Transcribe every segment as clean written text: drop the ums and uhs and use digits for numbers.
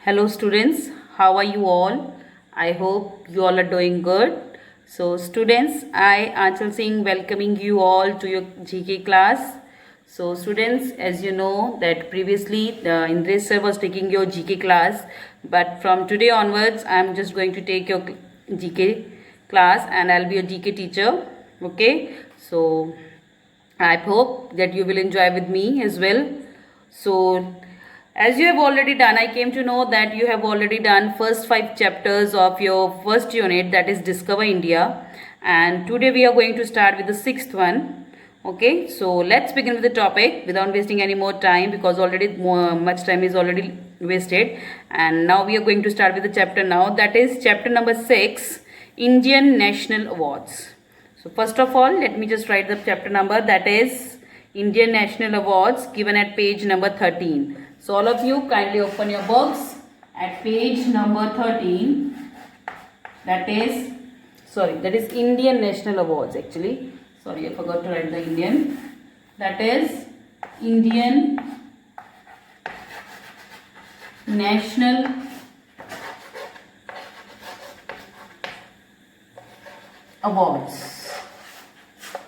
Hello students, how are you all? I hope you all are doing good. So students, I Aanchal Singh welcoming you all to your GK class. So students, as you know that previously Indresh sir was taking your GK class, but from today onwards I am just going to take your GK class and I'll be your GK teacher. Okay, so I hope that you will enjoy with me as well. So as you have already done, I came to know that you have already done first 5 chapters of your first unit, that is Discover India, and today we are going to start with the 6th one. Okay, so let's begin with the topic without wasting any more time, because already much time is already wasted, and now we are going to start with the chapter now, that is chapter number 6, Indian National Awards. So first of all, let me just write the chapter number, that is Indian National Awards, given at page number 13. So all of you kindly open your books at page number 13. That is Indian National Awards actually. Sorry, I forgot to write the Indian. That is Indian National Awards.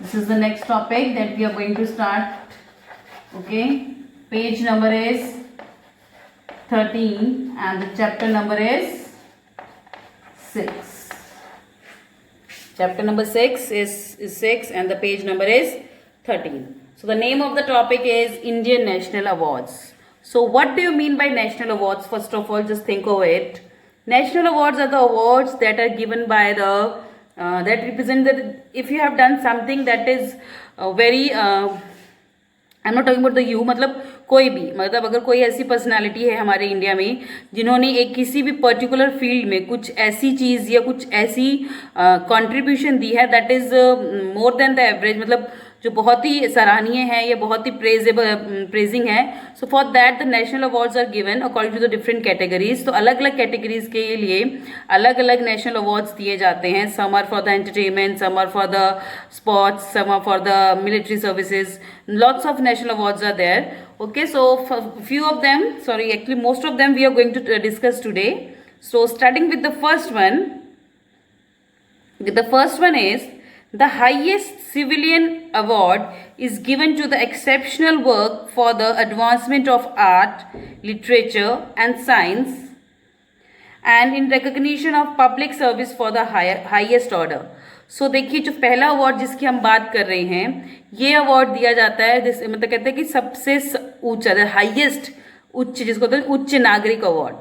This is the next topic that we are going to start. Okay, page number is 13 and the chapter number is 6. Chapter number 6 is 6 and the page number is 13. So the name of the topic is Indian National Awards. So what do you mean by national awards? First of all, just think of it. National awards are the awards that are given by the that represent that if you have done something that is very I am not talking about the you, मतलब कोई भी, मतलब अगर कोई ऐसी personality है हमारे India में जिन्होंने एक किसी भी पर्टिकुलर फील्ड में कुछ ऐसी चीज़ या कुछ ऐसी कंट्रीब्यूशन दी है that is more than the average, मतलब जो बहुत ही सराहनीय है या बहुत ही प्रेजिंग है. So for that the national awards are given according to the different categories. तो अलग अलग कैटेगरीज के लिए अलग अलग नेशनल अवार्ड्स दिए जाते हैं. Some are for the entertainment, some are for the sports, some are for the military services. Lots of national awards are there. Okay, so few of them, sorry, actually most of them we are going to discuss today. So starting with the first one. The first one is the highest civilian award is given to the exceptional work for the advancement of art, literature and science and in recognition of public service for the highest order. सो देखिए, जो पहला award जिसकी हम बात कर रहे हैं, ये अवार्ड दिया जाता है मतलब कहते हैं कि सबसे ऊंचा, हाईएस्ट, उच्च, जिसको कहते हैं उच्च नागरिक अवार्ड.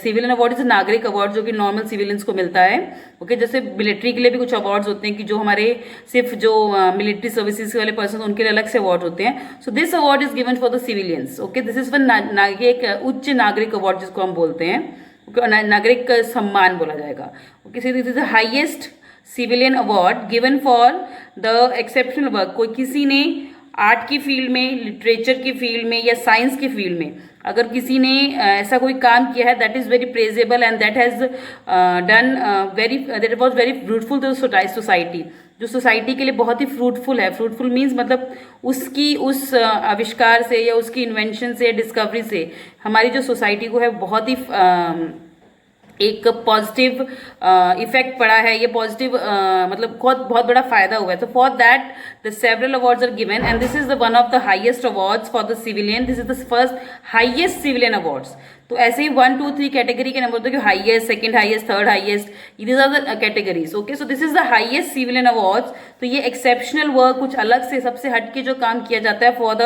सिविलियन अवार्ड इज नागरिक अवार्ड जो कि नॉर्मल सिविलियंस को मिलता है. ओके, जैसे मिलिट्री के लिए भी कुछ अवार्ड्स होते हैं कि जो हमारे सिर्फ जो मिलिट्री सर्विसेज वाले पर्सन उनके लिए अलग से अवार्ड होते हैं. सो this award is given for the civilians. Okay, this is for एक उच्च नागरिक अवार्ड जिसको हम बोलते हैं. ओके, नागरिक सम्मान बोला जाएगा. Okay, this is the highest civilian award given for the exceptional work. कोई किसी ने आर्ट की फील्ड में, लिटरेचर की फील्ड में या साइंस की फील्ड में अगर किसी ने ऐसा कोई काम किया है that is very praisable and that has done that was very fruitful to society. जो सोसाइटी के लिए बहुत ही फ्रूटफुल है. फ्रूटफुल मीन्स मतलब उसकी उस आविष्कार से या उसकी इन्वेंशन से, डिस्कवरी से हमारी जो सोसाइटी को है बहुत ही एक पॉजिटिव इफेक्ट पड़ा है, ये पॉजिटिव मतलब बहुत बड़ा फायदा हुआ है. तो for that the several awards are given and this is the one of the highest awards for the civilian. This is the first highest civilian awards. तो ऐसे ही 1, 2, 3 कैटेगरी के नंबर होते हैं कि highest, second highest, third highest, these are the categories. Okay, so this is the highest civilian awards. तो ये exceptional work, कुछ अलग से सबसे हटके जो काम किया जाता है for the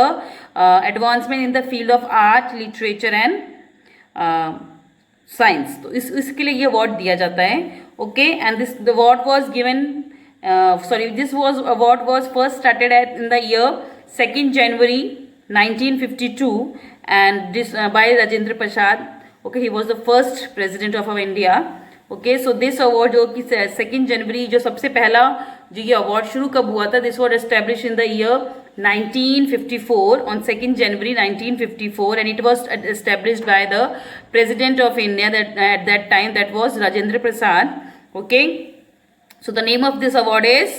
advancement in the field of art, literature and science. तो इसके लिए ये अवार्ड दिया जाता है. Okay, and this the award was given this award was first started at in the year 2 January 1952 and this by Rajendra Prasad. Okay, he was the first president of India. Okay, so this award जो कि 2 जनवरी जो सबसे पहला जो ये award शुरू कब हुआ था, this was establish in the year 1954 on 2nd January 1954 and it was established by the President of India at that time, that was Rajendra Prasad. Okay, so the name of this award is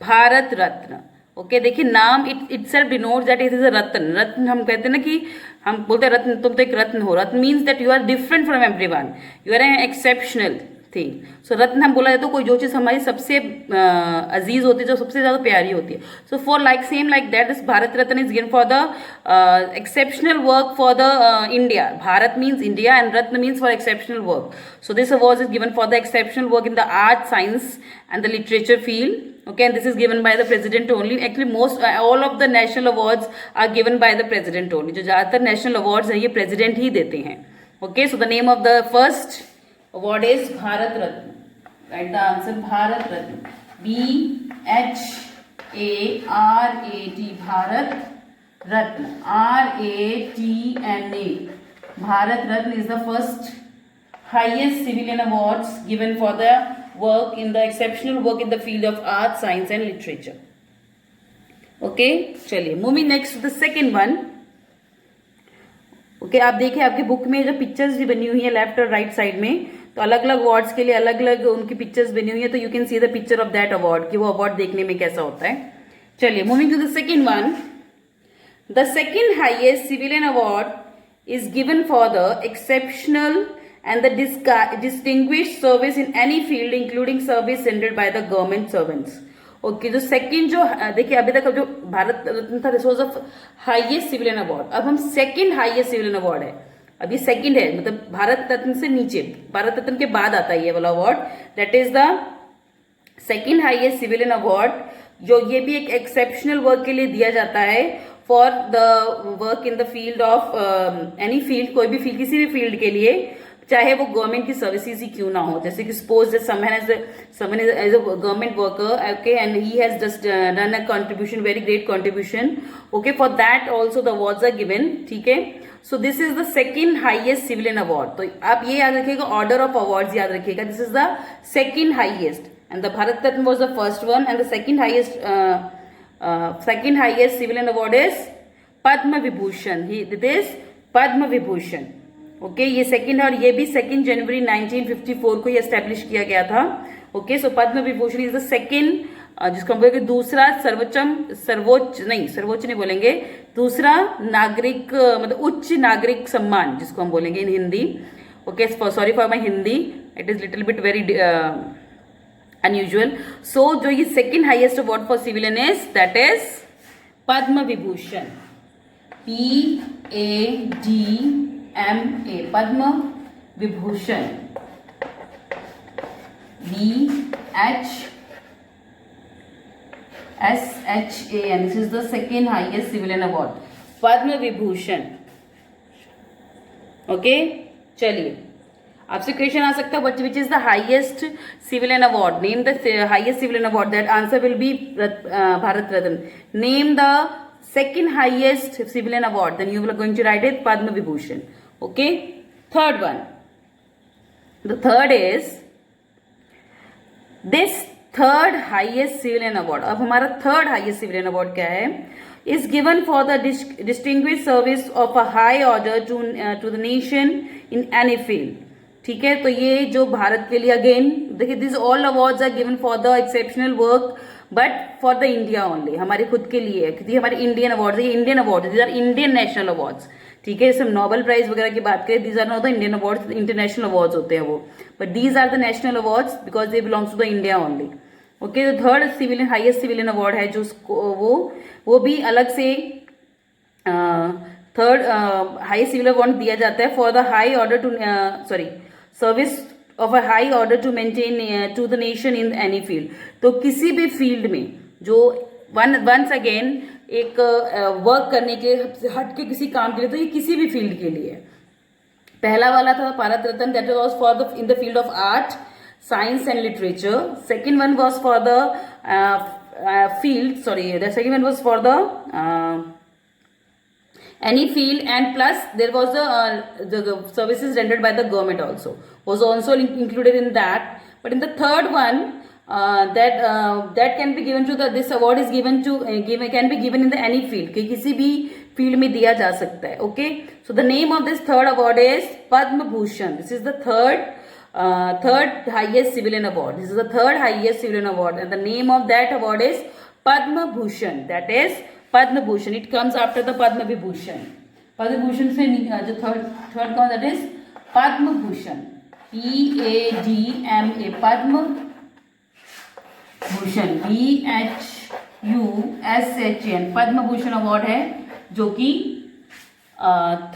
Bharat Ratna. Okay देखिए नाम itself denotes that it is a ratna. रत्न हम कहते हैं ना कि हम बोलते हैं रत्न, तुम तो एक रत्न हो. Ratna means that you are different from everyone, you are an exceptional thing. So रत्न हम बोला जाता है कोई जो चीज़ हमारी सबसे अजीज होती है, जो सबसे ज़्यादा प्यारी होती है. So for like same like that this Bharat Ratna is given for the exceptional work for the India. Bharat means India and Ratna means for exceptional work. So this award is given for the exceptional work in the art, science and the literature field. Okay, and this is given by the president only. Actually most all of the national awards are given by the president only. जो ज़्यादातर national awards हैं ये president ही देते हैं. Okay, so the name of the first award is Bharat Ratna. Write the answer Bharat Ratna. BHARAT Bharat Ratna. RATNA. Bharat Ratna is the first highest civilian awards given for the work in the exceptional work in the field of art, science and literature. Okay, चलिए moving next to the second one. Okay, आप देखिए आपके book में जो pictures भी बनी हुई है लेफ्ट और राइट साइड में, तो अलग अलग अवार्ड्स के लिए अलग अलग उनकी पिक्चर्स बनी हुई है, तो you can see the picture of that award कि वो अवार्ड देखने में कैसा होता है. चलिए moving to the second one. The second highest civilian award is given for the exceptional and the distinguished service in any field including service rendered by the government servants. Okay, जो second जो देखिए अभी तक जो भारत रत्न था this was of highest civilian award. अब हम second highest civilian award है, अब ये सेकंड है, मतलब भारत रत्न से नीचे, भारत रत्न के बाद आता है ये वाला award. That is the second highest civilian award, जो ये भी एक एक्सेप्शनल वर्क के लिए दिया जाता है for the work in the field of any field, कोई भी फील्ड, किसी भी फील्ड के लिए, चाहे वो गवर्नमेंट की सर्विसेज ही क्यों ना हो. जैसे कि suppose someone is as a government worker, okay, and he has just done a contribution, very great contribution, okay, for that also the awards are given. ठीक है, so this is the second highest civilian award. तो आप ये याद रखिएगा, order of awards याद रखिएगा. This is the second highest and the Bharat Ratna was the first one, and the second highest civilian award is Padma Vibhushan. It is Padma Vibhushan. Okay, ये second है और ये भी 2 जनवरी 1954 को ये establish किया गया था. Okay, so Padma Vibhushan is the second, जिसको हम बोलेंगे दूसरा सर्वोच्च नहीं बोलेंगे, दूसरा नागरिक मतलब उच्च नागरिक सम्मान जिसको हम बोलेंगे in Hindi. Okay, sorry for my Hindi, it is little bit very unusual. So जो ये second highest award for civilian is that is Padma Vibhushan. PADMA Padma Vibhushan. BHSHAN. This is the second highest civilian award, Padma Vibhushan. Okay, चलिए आपसे question आ सकता है what which is the highest civilian award. Name the highest civilian award. That answer will be Bharat Ratna. Name the second highest civilian award. Then you will going to write it Padma Vibhushan. Okay, third one. The third is this third highest civilian award. अब हमारा third highest civilian award क्या है? is given for the distinguished service of a high order to the nation in any field. ठीक है, तो ये जो भारत के लिए अगेन देखिए this all awards are given for the exceptional work but for the India only, हमारे खुद के लिए है क्योंकि हमारे इंडियन अवार्ड्स है, ये Indian award, these are Indian national awards. ठीक है, जैसे नोबेल प्राइज वगैरह की बात करें, these are not the Indian awards, international awards होते हैं वो, but these are the national awards because they belongs to the India only. Okay, जो third civilian highest civilian award है जो वो भी अलग से थर्ड हाईएस्ट सिविलियन अवार्ड दिया जाता है for the high order to service of a high order to maintain to the nation in any field. तो किसी भी फील्ड में जो वंस अगेन एक वर्क करने के हट के किसी काम के लिए, तो ये किसी भी फील्ड के लिए. पहला वाला था Bharat Ratna, that was for the in the field of art, science and literature. Second one was for the the second one was for the any field, and plus there was the services rendered by the government also was also included in that. But in the third one that can be given to this award is given to can be given in the any field, कि किसी भी field में दिया जा सकता है. Okay, so the name of this third award is Padma Bhushan. This is the third highest civilian award. This is the third highest civilian award, and the name of that award is Padma Bhushan, that is Padma Bhushan. It comes after the Padma Vibhushan. Padma Bhushan से जो third कौन, that is Padma Bhushan. PADMA, Padma Bhushan, BHUSHN. Padma Bhushan award है जो कि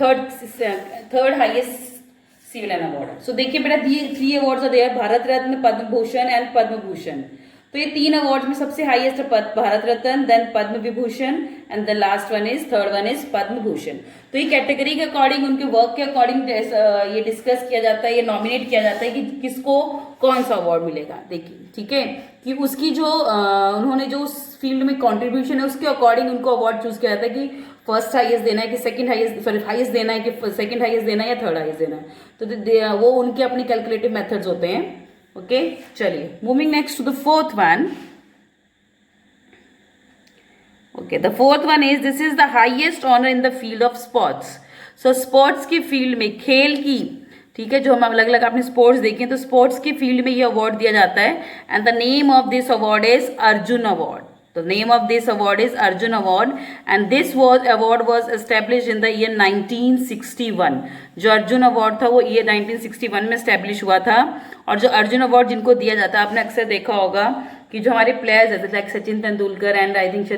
third highest civilian award. So देखिए बेटा, 3 awards are there, Bharat Ratna, Padma Bhushan and Padma Bhushan. तो ये 3 अवार्ड्स में सबसे हाईएस्ट है Bharat Ratna, then Padma Vibhushan and the last one is, third one is Padma Bhushan. तो ये कैटेगरी के अकॉर्डिंग, उनके वर्क के अकॉर्डिंग ये डिस्कस किया जाता है, ये नॉमिनेट किया जाता है कि किसको कौन सा अवार्ड मिलेगा. देखिए ठीक है, कि उसकी जो उन्होंने जो फील्ड में कॉन्ट्रीब्यूशन है उसके अकॉर्डिंग उनको अवार्ड चूज किया जाता है कि फर्स्ट हाईएस्ट देना है कि सेकंड हाईएस्ट, सॉरी हाईएस्ट देना है कि सेकंड हाईएस्ट देना है या थर्ड हाईएस्ट देना है. तो वो उनके अपनी कैलकुलेटिव मेथड्स होते हैं. ओके चलिए, moving next to the fourth one. Okay, the fourth one is, this is the highest honour in the field of sports. So sports की फील्ड में, खेल की, ठीक है, जो हम अलग अलग आपने स्पोर्ट्स देखे, तो स्पोर्ट्स की फील्ड में ये अवार्ड दिया जाता है. And the name of this award is Arjun award. The name of this award is Arjun Award, and this award was established in the year 1961. जो अर्जुन अवार्ड था वो ईयर 1961 में स्टैब्लिश हुआ था. और जो अर्जुन अवार्ड जिनको दिया जाता है, आपने अक्सर देखा होगा कि जो हमारे प्लेयर्स हैं like Sachin Tendulkar and I think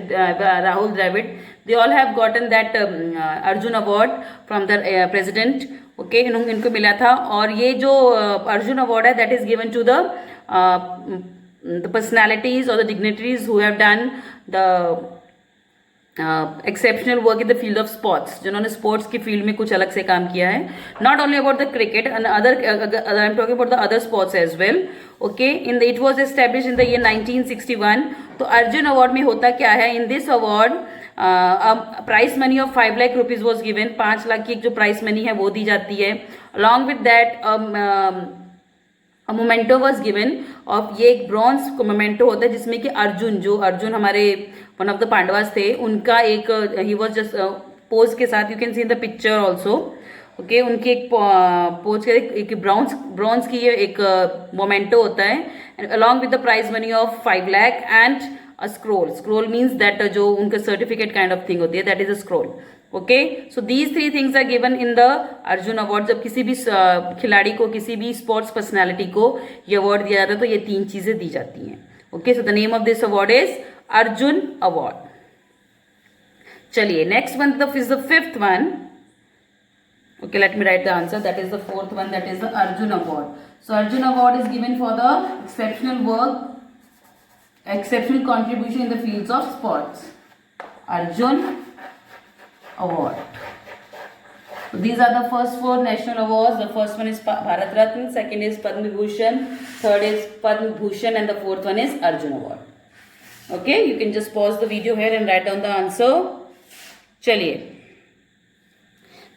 Rahul Dravid, they all have gotten that Arjun award from the president. Okay, इनको मिला था. और ये जो अर्जुन अवार्ड है, that is given to the personalities or the dignitaries who have done the exceptional work in the field of sports, जिन्होंने sports की field में कुछ अलग से काम किया है. Not only about the cricket and other, I am talking about the other sports as well. Okay, it was establish in the year 1961. तो अर्जुन अवार्ड में होता क्या है, in this award prize money of 5 lakh rupees was given. 5 lakh की एक जो prize money है वो दी जाती है. Along with that memento was given of, ये एक ब्रॉन्ज मोमेंटो होता है जिसमें कि अर्जुन हमारे वन ऑफ द पांडवास थे, उनका एक ही वॉज जस्ट पोज के साथ, you can C in the picture also. Okay, उनकी एक पोज के एक ब्रॉन्ज की ये एक मोमेंटो होता है. And along with the prize money of 5 lakh and a scroll means that जो उनका सर्टिफिकेट काइंड ऑफ थिंग होती है, that is a scroll. Okay, so these 3 things are given in the Arjun award. जब किसी भी खिलाड़ी को, किसी भी स्पोर्ट्स पर्सनालिटी को ये अवार्ड दिया जाता है तो ये 3 चीजें दी जाती हैं. Okay, so the name of this award is Arjun award. चलिए, next one is the fifth one. Okay, let me write the answer. That is the fourth one, that is the Arjun award. So Arjun award is given for the exceptional work, exceptional contribution in the fields of sports. Arjun Award. So these are the first 4 national awards. The first one is Bharat Ratna, second is Padma Vibhushan, third is Padma Bhushan, and the fourth one is Arjun Award. Okay, you can just pause the video here and write down the answer. Chaliye.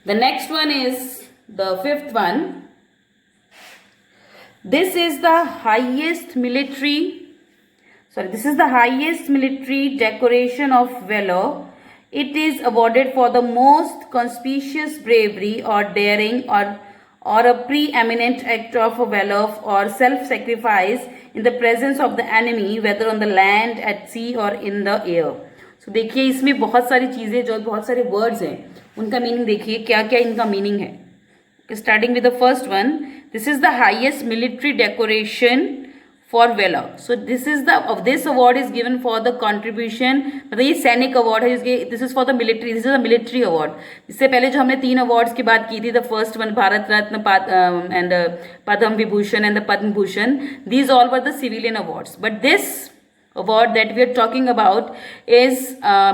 The next one is the fifth one. This is the highest military decoration of valor. It is awarded for the most conspicuous bravery or daring or a preeminent act of valor or self-sacrifice in the presence of the enemy, whether on the land, at sea or in the air. So देखिए, इसमें बहुत सारी चीज़ें, जो बहुत सारे words हैं, उनका मीनिंग देखिए क्या क्या इनका मीनिंग है. Starting with the first one, this is the highest military decoration for valor. So this award is given for the contribution, मतलब ये सैनिक अवार्ड है. this is for the military, this is a military award. इससे पहले जो हमने 3 awards की बात की थी, the first one Bharat Ratna and Padma Vibhushan and the Padma Bhushan, these all were the civilian awards. But this award that we are talking about is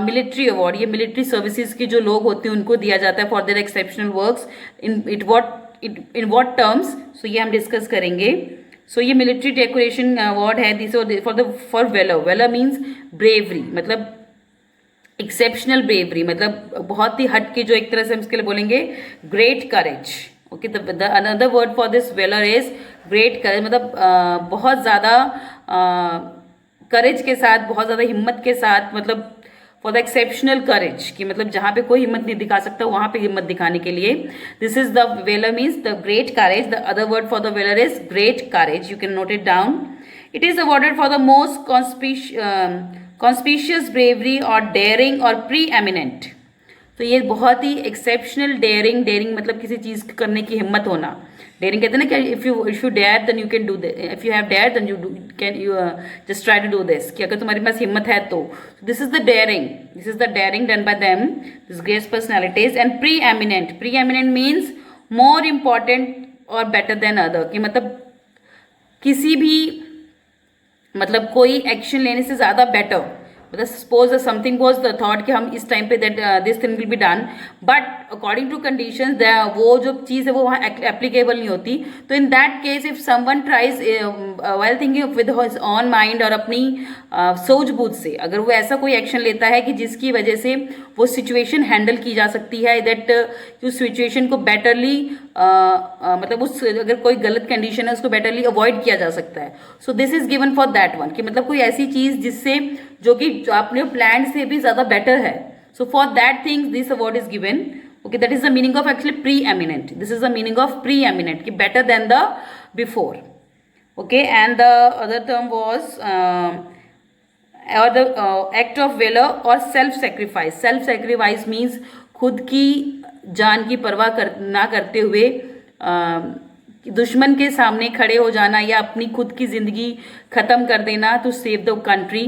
military award. ये military services की जो लोग होते हैं उनको दिया जाता है for their exceptional works. in what terms? So ये हम डिस्कस करेंगे. सो ये मिलिट्री डेकोरेशन अवार्ड है. This for valour. Valour means bravery, मतलब एक्सेप्शनल ब्रेवरी, मतलब बहुत ही हट के, जो एक तरह से हम इसके लिए बोलेंगे great courage. Okay, another word for this valour is great courage, मतलब बहुत ज़्यादा करेज के साथ, बहुत ज़्यादा हिम्मत के साथ, मतलब फॉर द एक्सेप्शनल करेज, कि मतलब जहाँ पे कोई हिम्मत नहीं दिखा सकता वहाँ पे हिम्मत दिखाने के लिए. This is the valour means the great courage. The other word for the valour is great courage. You can note it down. It is awarded for the most conspicuous bravery और डेयरिंग और preeminent. तो ये बहुत ही exceptional dairying, dairying मतलब किसी चीज करने की हिम्मत होना। डेयरिंग कहते हैं ना कि if you dare then you can do this, if you have dare then you can you just try to do this, कि अगर तुम्हारे पास हिम्मत है तो this is the daring, this is the daring done by them, this great personalities. And preeminent, preeminent means more important और better than other, कि मतलब किसी भी मतलब कोई एक्शन लेने से ज़्यादा बेटर, मतलब suppose something was the thought कि हम इस टाइम पे that this thing will be done, but according to conditions वो जो चीज़ है वो वहाँ एप्लीकेबल नहीं होती। तो इन that case if someone tries while thinking with his on mind और अपनी सूझबूझ से अगर वो ऐसा कोई एक्शन लेता है कि जिसकी वजह से वो सिचुएशन हैंडल की जा सकती है, दैट उस सिचुएशन को बेटरली मतलब उस अगर कोई गलत कंडीशन है उसको बेटरली अवॉइड किया जा सकता है। So this is given for that one, कि मतलब कोई ऐसी चीज जिससे जो कि आपने प्लान से भी ज्यादा बेटर है। So for that things this award is given. Okay, that is the meaning of actually preeminent, this is the meaning of preeminent, कि better than the before. Okay, and the other term was और the act of valour और self sacrifice. Self sacrifice means खुद की जान की परवाह ना करते हुए दुश्मन के सामने खड़े हो जाना या अपनी खुद की जिंदगी खत्म कर देना to save the country.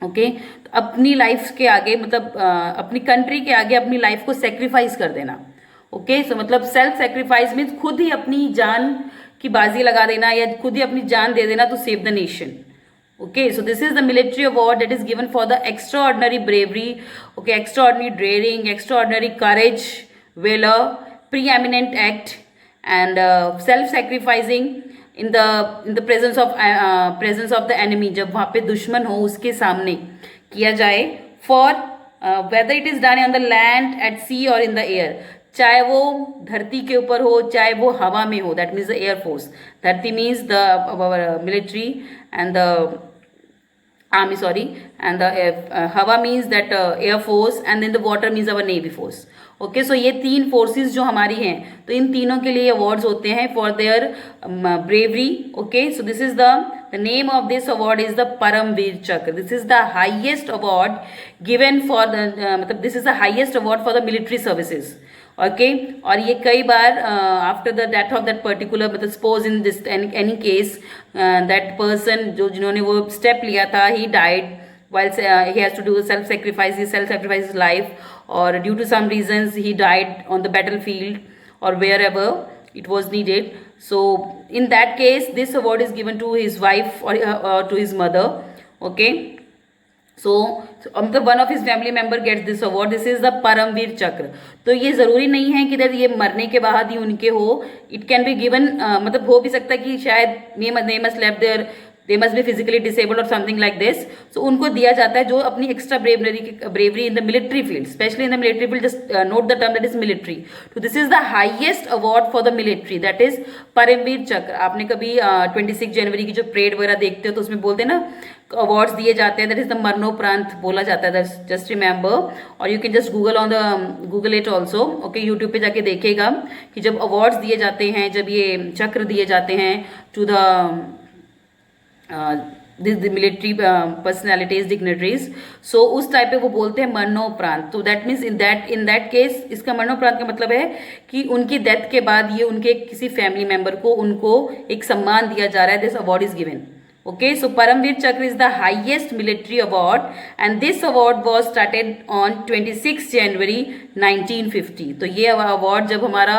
Okay, तो अपनी लाइफ के आगे मतलब अपनी कंट्री के आगे अपनी लाइफ को सेक्रीफाइस कर देना। ओके, सो मतलब सेल्फ सेक्रीफाइस मीन्स खुद ही अपनी जान की बाजी लगा देना या खुद ही अपनी जान दे देना to save the nation. Okay, so this is the military award that is given for the extraordinary bravery, okay, extraordinary daring, extraordinary courage, valor, preeminent act, and self-sacrificing in the presence of the enemy, जब वहाँ पे दुश्मन हो उसके सामने किया जाए, for whether it is done on the land, at sea or in the air, चाहे वो धरती के ऊपर हो चाहे वो हवा में हो, that means the air force. धरती means the military and the army, sorry, and the हवा means that air force, and then the water means our navy force. Okay, so ये तीन फोर्सेस जो हमारी हैं तो इन तीनों के लिए अवार्ड्स होते हैं for their bravery. Okay, so this is the name of this award is the Param Vir Chakra. This is the highest award given for the मतलब this is the highest award for the military services. Okay, और ये कई बार after the death of that particular मतलब suppose in this any case that person जो जिन्होंने वो step लिया था he died while he has to do self sacrifice his life, or due to some reasons he died on the battlefield or wherever it was needed. So in that case this award is given to his wife or to his mother. Okay, so one of his family member gets this award. This is the Param Vir Chakra. तो ये जरूरी नहीं है कि ये मरने के बाद ही उनके हो, इट कैन बी गिवन मतलब हो भी सकता है कि शायद they must left their, they must be physically disabled or something like this. So उनको दिया जाता है जो अपनी extra bravery in the military field, especially in the military field, just note the term that is military. So this is the highest award for the military, that is Param Vir Chakra. आपने कभी 26 जनवरी की जो परेड वगैरह देखते हो तो उसमें बोलते हैं ना अवार्ड्स दिए जाते हैं, दैट इज द मरणोपरांत बोला जाता है, जस्ट रिमेंबर। और you can just Google it also. Okay, YouTube पे जाके देखेगा कि जब अवार्ड्स दिए जाते हैं, जब ये चक्र दिए जाते हैं to the the military personalities, dignitaries, so उस टाइप पे वो बोलते हैं मरणोपरांत। तो that means in that case इसका मरणोपरांत का मतलब है कि उनकी डेथ के बाद ये उनके किसी फैमिली मेंबर को उनको एक सम्मान दिया जा रहा है, this award is given. Okay, so Paramveer Chakra is the highest military award and this award was started on 26 January 1950. तो ये अवार्ड जब हमारा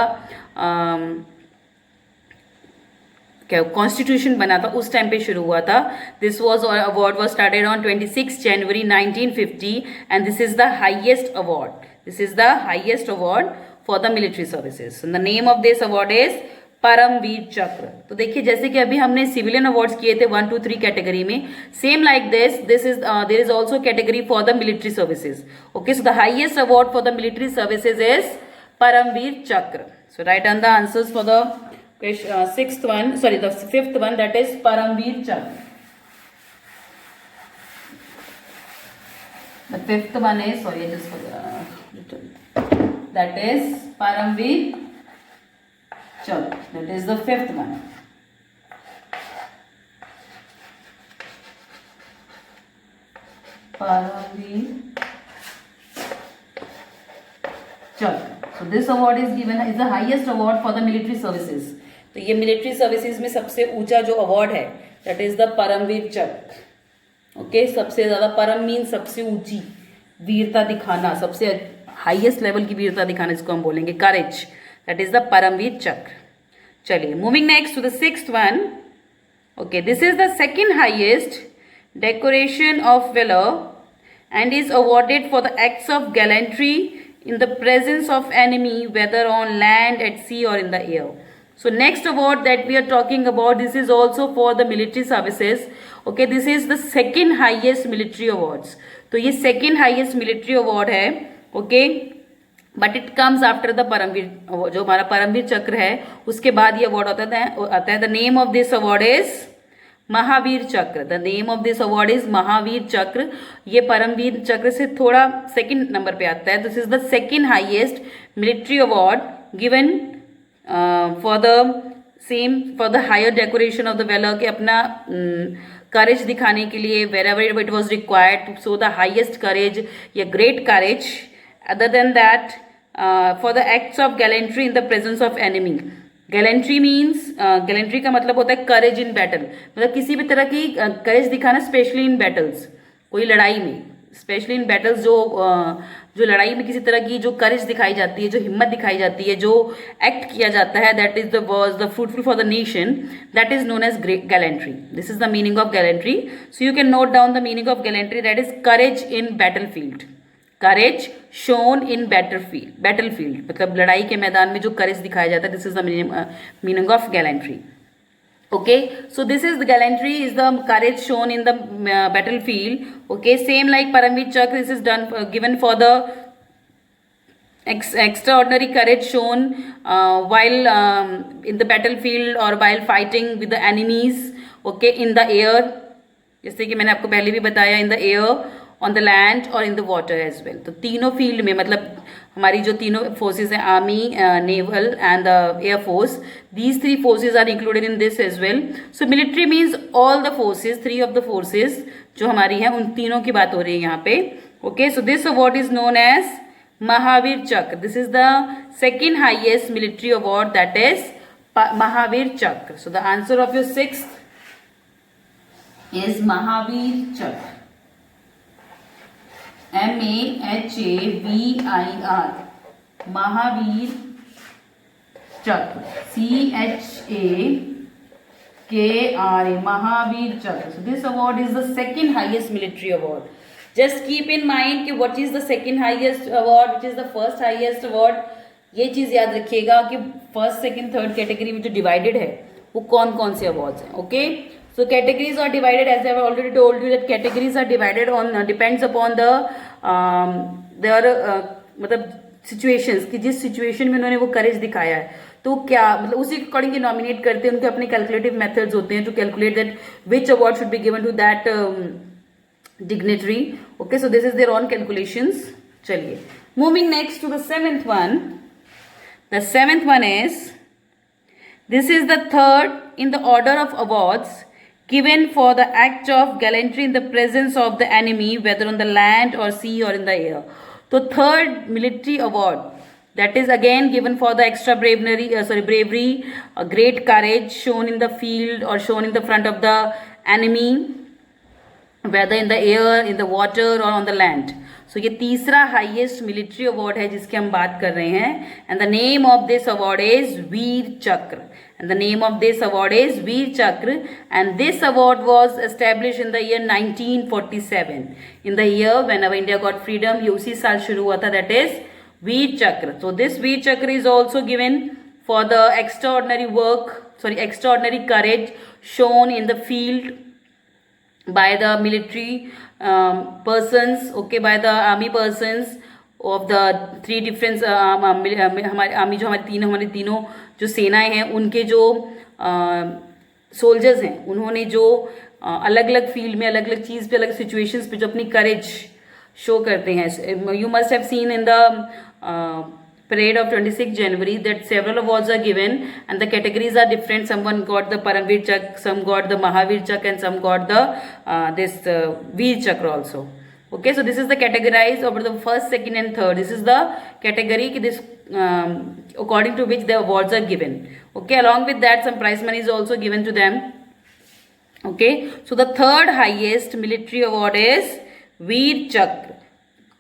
क्या कॉन्स्टिट्यूशन बना था उस टाइम पे शुरू हुआ था। This was award was started on 26 January 1950 and this is the highest award, this is the highest award for the military services. The name of this award is Param Vir Chakra. तो देखिए जैसे कि अभी हमने सिविलियन अवार्ड्स किए थे 1, 2, 3 कैटेगरी में, same like this is there is also category for the military services. Okay, so the highest award for the military services is Param Vir Chakra. So write on the answers for the sixth one, sorry, the fifth one, that is Paramveer Chakra. The fifth one is, sorry, I just forgot, that is Paramveer Chakra. That is the fifth one. Paramveer Chakra. So this award is given is the highest award for the military services. तो ये military services में सबसे ऊंचा जो award है that is the Param Vir चक्र. Okay, सबसे ज्यादा परम मीन सबसे ऊंची वीरता दिखाना, सबसे हाईएस्ट लेवल की वीरता दिखाना इसको हम बोलेंगे courage. That is the Param Vir Chakra. चलिए, moving next to the sixth one. Okay, this is the second highest decoration of valour and is awarded for the acts of gallantry in the presence of enemy, whether on land, at sea or in the air. So next award that we are talking about, this is also for the military services. Okay, this is the second highest military awards. तो ये second highest military award है. Okay, but it comes after the Paramvir, जो हमारा परमवीर चक्र है उसके बाद ये award आता है. The name of this award is Mahavir चक्र. The name of this award is Mahavir चक्र. ये परमवीर चक्र से थोड़ा सेकंड नंबर पे आता है. This is the second highest military award given for the same for the higher decoration of the valour, के अपना करेज दिखाने के लिए wherever it was required to show the highest courage या great courage. Other than that for the acts of gallantry in the presence of enemy. Gallantry means gallantry का मतलब होता है करेज इन बैटल, मतलब किसी भी तरह की करेज दिखाना, स्पेशली इन बैटल्स, कोई लड़ाई में, स्पेशली इन बैटल्स जो लड़ाई में किसी तरह की जो करेज दिखाई जाती है, जो हिम्मत दिखाई जाती है, जो एक्ट किया जाता है, that is the was the fruitful for the nation, that is known as gallantry. This is the meaning of gallantry. So you can note down the meaning of gallantry, that is courage in battle field. Courage shown in battle field मतलब लड़ाई के मैदान में जो करेज दिखाया जाता है. This is the meaning of gallantry. Okay, so this is the gallantry is the courage shown in the battle field. Okay, same like Param Vir Chakra, this is done given for the extraordinary courage shown while in the battlefield or while fighting with the enemies. Okay, in the air, जैसे कि मैंने आपको पहले भी बताया, in the air, on the land or in the water as well. तो तीनों field में, मतलब हमारी जो तीनों फोर्सेज हैं, army, naval and the air force, these three forces are included in this as well. So military means all the forces, three of the forces जो हमारी हैं उन तीनों की बात हो रही है यहाँ पे. Okay, so this award is known as Mahavir Chakra. This is the second highest military award, that is Mahavir Chakra. So the answer of your sixth is Mahavir Chakra. MAHAVIR, Mahavir चक्र. CHAKRA, महावीर चक्र. So this award is the second highest military award. Just keep in mind कि what is the second highest award, which is the first highest award. ये चीज याद रखिएगा कि first, second, third category में जो डिवाइडेड है वो कौन कौन से अवार्ड्स हैं. Okay, so categories are divided, as I have already told you that categories are divided on depends upon the their मतलब situations, कि जिस situation में उन्होंने वो करेज दिखाया है तो क्या मतलब उसी अकॉर्डिंग नॉमिनेट करते हैं. उनके अपने कैलकुलेटिव मेथड्स होते हैं to calculate that which award should be given to that dignitary. Okay, so this is there on calculations. चलिए, moving next to the seventh one. The seventh one is, this is the third in the order of awards given for the act of gallantry in the presence of the enemy, whether on the land or sea or in the air. So third military award, that is again given for the extra bravery, great courage shown in the field or shown in the front of the enemy, whether in the air, in the water or on the land. So ये तीसरा highest military award है जिसकी हम बात कर रहे हैं. And the name of this award is Vir Chakra. And the name of this award is Vir Chakra. And this award was establish in the year 1947, in the year when our India got freedom. ये उसी साल शुरू हुआ था, दैट इज वीर चक्र. So this वीर चक्र is also given for the extraordinary courage shown in the field by the military persons, okay, by the army persons of the three different हमारे army जो हमारी तीनों जो सेनाएं हैं उनके जो सोल्जर्स हैं, उन्होंने जो अलग अलग फील्ड में, अलग अलग चीज़ पे, अलग सिचुएशंस पे जो अपनी करेज शो करते हैं. You must have seen in the parade of 26 January that several awards are given and the categories are different. Someone got the Paramveer Chakra, some got the Mahavir Chakra and some got the this Veer Chakra also. Okay, so this is the categorized over the first, second and third. This is the category this according to which the awards are given. Okay, along with that some prize money is also given to them. Okay, so the third highest military award is Veer Chakra.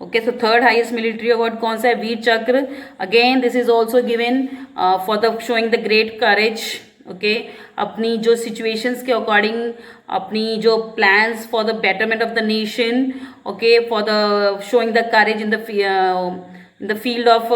Okay, so third highest military award कौन सा है? Veer Chakra. Again this is also given for the showing the great courage. Okay अपनी जो situations के according अपनी जो plans for the betterment of the nation. Okay for the showing the courage in the field of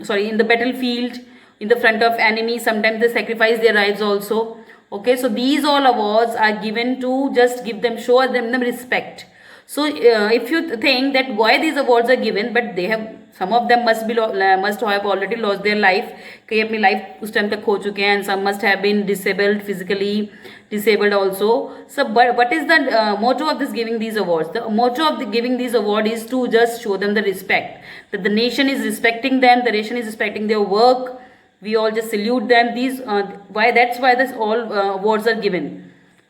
sorry in the battle field in the front of enemy. Sometimes they sacrifice their lives also. Okay, so these all awards are given to just give them, show them respect. So if you think that why these awards are given, but they have, some of them must have already lost their life, कई अपनी life उस time तक खो चुके हैं, and some must have been disabled, physically disabled also. So but what is the motto of this giving these awards? The motto of the giving these award is to just show them the respect, that the nation is respecting them, the nation is respecting their work. We all just salute them. These that's why this all awards are given.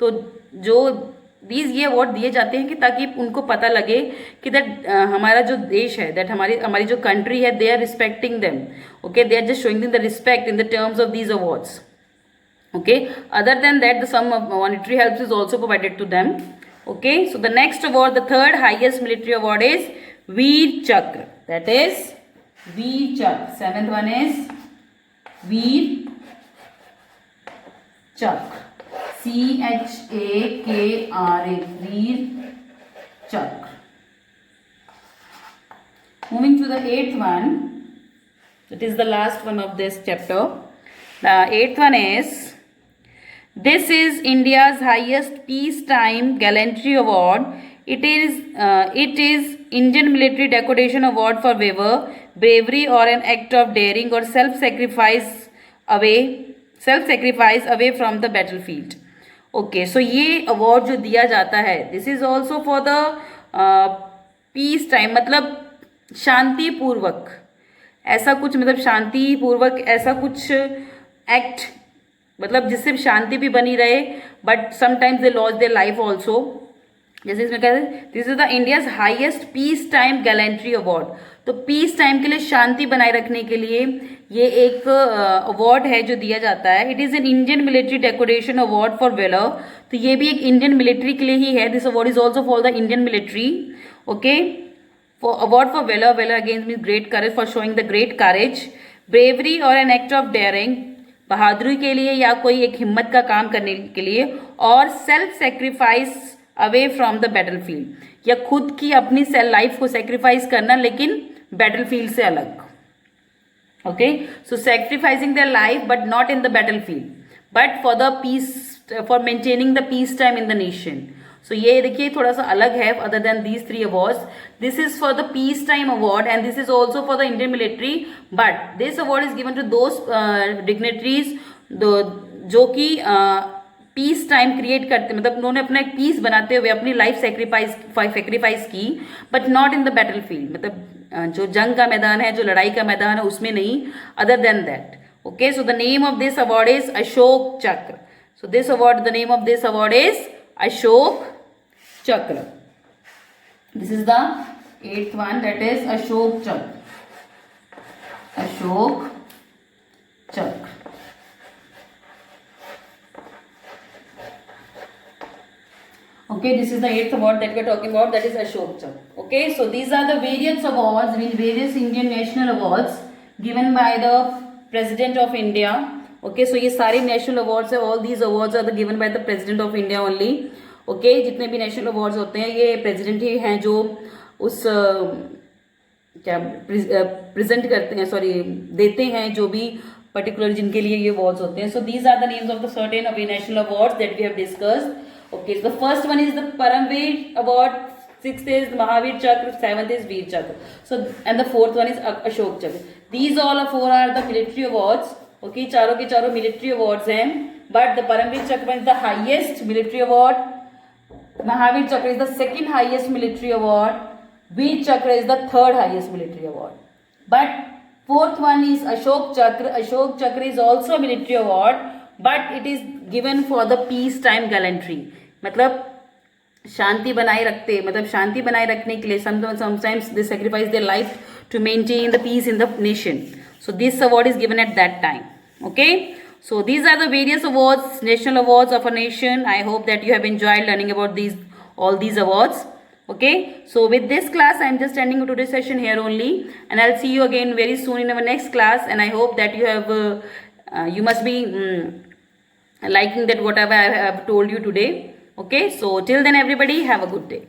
तो जो ये award दिए जाते हैं कि ताकि उनको पता लगे कि दैट हमारा जो देश है, दैट हमारी जो कंट्री है, they are respecting them. Okay, they are just showing them the respect in the terms of these awards. Okay, other than that the some monetary help is also provided to them. Okay, so the next award, the third highest military award is Vir Chakra. That is Vir चक्र. Seventh one is Vir चक्र. CHAKRA, Veer Chakra. Moving to the eighth one, that is the last one of this chapter. The eighth one is, this is India's highest peacetime gallantry award. It is Indian Military Decoration Award for valor, bravery or an act of daring or self-sacrifice away from the battlefield. Okay, so ये award जो दिया जाता है, this is also for the peace time, मतलब शांतिपूर्वक ऐसा कुछ, मतलब शांतिपूर्वक ऐसा कुछ एक्ट, मतलब जिससे शांति भी बनी रहे, but sometimes they loss their life also. जैसे इसमें कहते हैं this is the India's highest peace time gallantry award. तो पीस टाइम के लिए, शांति बनाए रखने के लिए ये एक अवार्ड है जो दिया जाता है. It is an Indian military decoration award for valour. तो ये भी एक इंडियन मिलिट्री के लिए ही है. This award is also for the Indian military. Okay, for award for valour. Valour again means great courage, for showing the great courage. Bravery और an act of daring, बहादुरी के लिए या कोई एक हिम्मत का काम करने के लिए. और self sacrifice away from the battle field, या खुद की अपनी लाइफ को सेक्रीफाइस करना लेकिन बैटल फील्ड से अलग. Okay, so sacrificing their life but not in the battle field, but for the peace, for maintaining the peace time in the nation. So ये देखिए थोड़ा सा अलग है other than these three awards. This is for the peace time award and this is also for the Indian military, but this award is given to those dignitaries जो कि peace time create करते, मतलब उन्होंने अपना एक piece बनाते हुए अपनी लाइफ सेक्रीफाइस की, but not in the battle field, मतलब जो जंग का मैदान है, जो लड़ाई का मैदान है, उसमें नहीं, other than that. Okay, so the name of this award is Ashok Chakra. So this award, the name of this award is Ashok Chakra. This is the eighth one, that is Ashok Chakra. Ashok चक्र. Okay, this is the eighth award that we are talking about, that is Ashok Chakra. Okay, so these are the various awards, various Indian national awards given by the President of India. Okay, so ये सारे national awards है, all these awards are given by the President of India only. Okay, जितने भी national awards होते हैं ये president ही हैं जो उस क्या present करते हैं, sorry देते हैं, जो भी particular जिनके लिए ये awards होते हैं. So these are the names of the certain of the national awards that we have discussed. Okay, so the first one is the Paramveer Award, sixth is Mahavir Chakra, seventh is Veer Chakra. So and the fourth one is Ashok Chakra. These all four are the military awards. Okay, चारों के चारों military awards हैं. But the Paramveer Chakra is the highest military award. Mahavir Chakra is the second highest military award. Veer Chakra is the third highest military award. But fourth one is Ashok Chakra. Ashok Chakra is also a military award, but it is given for the peace time gallantry. मतलब शांति बनाए रखते, मतलब शांति बनाए रखने के लिए sometimes they sacrifice their life to maintain the peace in the nation. So this award is given at that time. Okay, so these are the various awards, national awards of a nation. I hope that you have enjoyed learning about all these awards. Okay, so with this class I am just ending today's session here only, and I'll see you again very soon in our next class. And I hope that you must be liking that whatever I have told you today. Okay, so till then everybody have a good day.